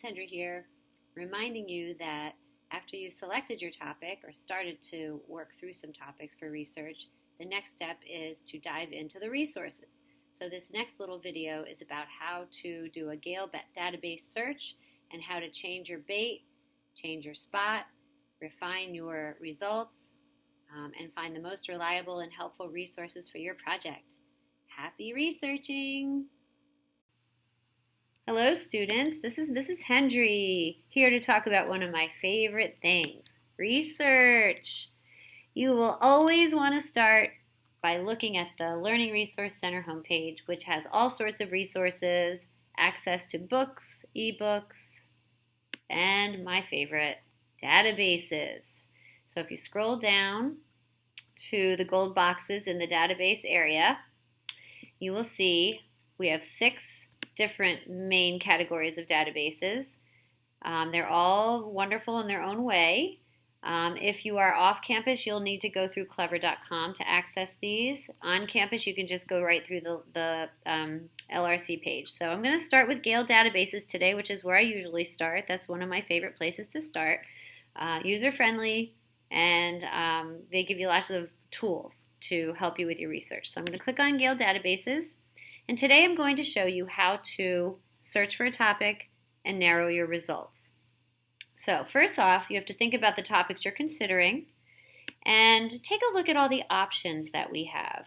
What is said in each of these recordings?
students, Hendra here, reminding you that after you've selected your topic or started to work through some topics for research, the next step is to dive into the resources. So this next little video is about how to do a Gale database search and how to change your bait, change your spot, refine your results, and find the most reliable and helpful resources for your project. Happy researching! Hello students, this is Mrs. Hendry, here to talk about one of my favorite things, research. You will always want to start by looking at the Learning Resource Center homepage, which has all sorts of resources, access to books, ebooks, and my favorite, databases. So if you scroll down to the gold boxes in the database area, you will see we have 6 different main categories of databases. They're all wonderful in their own way. If you are off campus, you'll need to go through clever.com to access these. On campus, you can just go right through the LRC page. So I'm going to start with Gale Databases today, which is where I usually start. That's one of my favorite places to start. User-friendly, and they give you lots of tools to help you with your research. So I'm going to click on Gale Databases. And today I'm going to show you how to search for a topic and narrow your results. So first off, you have to think about the topics you're considering and take a look at all the options that we have.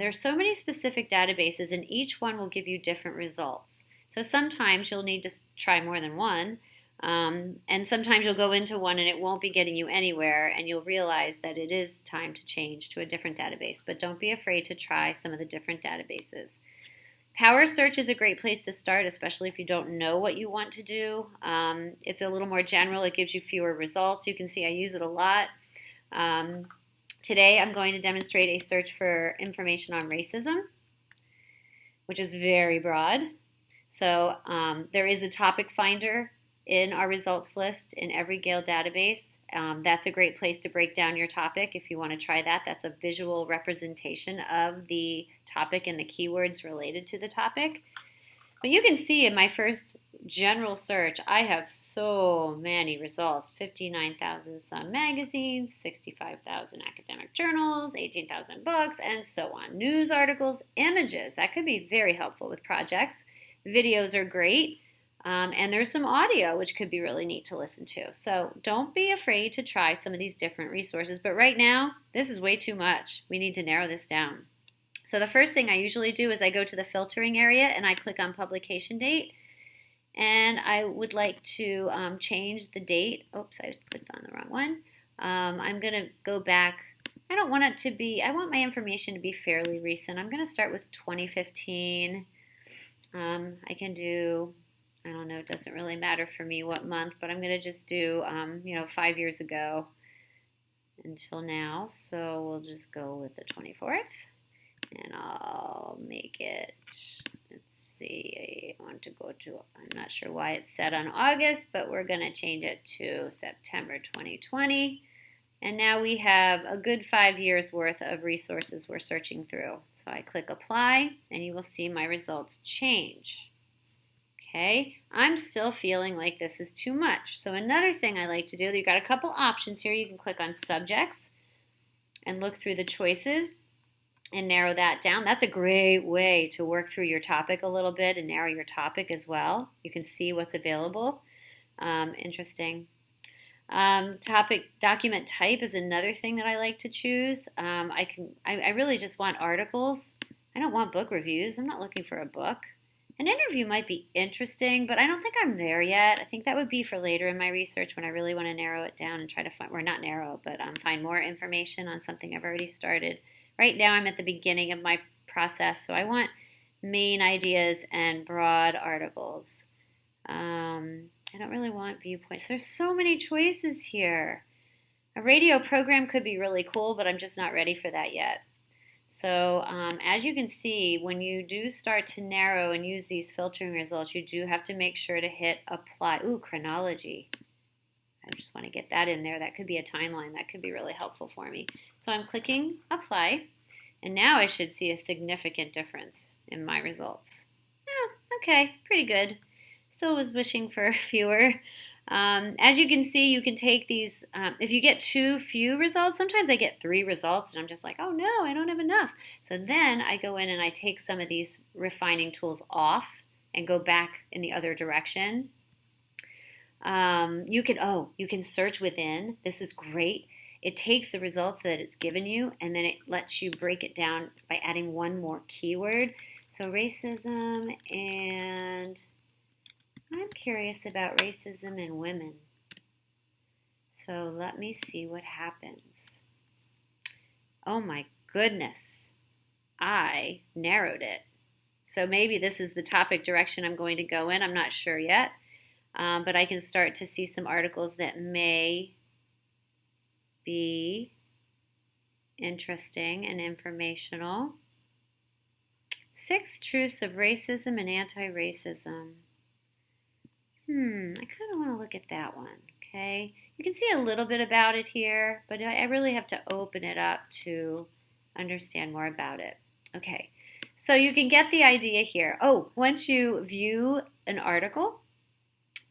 There's so many specific databases and each one will give you different results. So sometimes you'll need to try more than one, and sometimes you'll go into one and it won't be getting you anywhere and you'll realize that it is time to change to a different database. But don't be afraid to try some of the different databases. Power Search is a great place to start, especially if you don't know what you want to do. It's a little more general. It gives you fewer results. You can see I use it a lot. Today I'm going to demonstrate a search for information on racism, which is very broad. So there is a topic finder in our results list in every Gale database. That's a great place to break down your topic if you want to try that. That's a visual representation of the topic and the keywords related to the topic. But you can see in my first general search, I have so many results. 59,000 some magazines, 65,000 academic journals, 18,000 books, and so on. News articles, images. That could be very helpful with projects. Videos are great. And there's some audio, which could be really neat to listen to. So don't be afraid to try some of these different resources. But right now, this is way too much. We need to narrow this down. So the first thing I usually do is I go to the filtering area and I click on publication date. And I would like to change the date. Oops, I clicked on the wrong one. I'm going to go back. I don't want it to be, I want my information to be fairly recent. I'm going to start with 2015. I can do, I don't know, it doesn't really matter for me what month, but I'm going to just do, 5 years ago until now. So we'll just go with the 24th, and I'll make it, let's see, I want to go to, I'm not sure why it's set on August, but we're going to change it to September 2020. And now we have a good 5 years worth of resources we're searching through. So I click apply, and you will see my results change. Okay, I'm still feeling like this is too much. So another thing I like to do, you've got a couple options here. You can click on subjects and look through the choices and narrow that down. That's a great way to work through your topic a little bit and narrow your topic as well. You can see what's available. Interesting. Topic document type is another thing that I like to choose. I really just want articles. I don't want book reviews. I'm not looking for a book. An interview might be interesting, but I don't think I'm there yet. I think that would be for later in my research when I really want to narrow it down and try to find, or not narrow, but find more information on something I've already started. Right now I'm at the beginning of my process, so I want main ideas and broad articles. I don't really want viewpoints. There's so many choices here. A radio program could be really cool, but I'm just not ready for that yet. So as you can see, when you do start to narrow and use these filtering results, you do have to make sure to hit apply. Ooh, chronology. I just want to get that in there. That could be a timeline. That could be really helpful for me. So I'm clicking apply, and now I should see a significant difference in my results. Oh, okay, pretty good. Still was wishing for fewer. As you can see, you can take these, if you get too few results, sometimes I get 3 results and I'm just like, oh no, I don't have enough. So then I go in and I take some of these refining tools off and go back in the other direction. You can search within. This is great. It takes the results that it's given you and then it lets you break it down by adding one more keyword. So racism, and I'm curious about racism in women. So let me see what happens. Oh my goodness, I narrowed it. So maybe this is the topic direction I'm going to go in. I'm not sure yet. But I can start to see some articles that may be interesting and informational. 6 Truths of Racism and Anti-Racism. I kind of want to look at that one, okay? You can see a little bit about it here, but I really have to open it up to understand more about it. Okay, so you can get the idea here. Oh, once you view an article,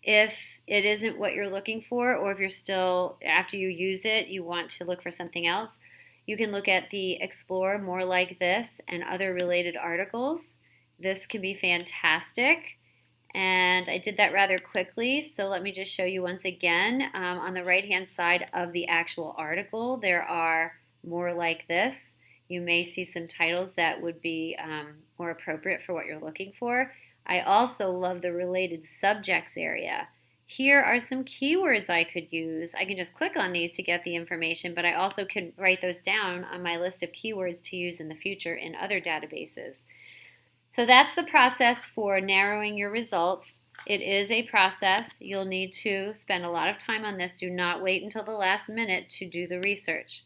if it isn't what you're looking for, or if you're still, after you use it, you want to look for something else, you can look at the Explore More Like This and other related articles. This can be fantastic. And I did that rather quickly, so let me just show you once again. On the right-hand side of the actual article, there are More Like This. You may see some titles that would be more appropriate for what you're looking for. I also love the related subjects area. Here are some keywords I could use. I can just click on these to get the information, but I also can write those down on my list of keywords to use in the future in other databases. So that's the process for narrowing your results. It is a process. You'll need to spend a lot of time on this. Do not wait until the last minute to do the research.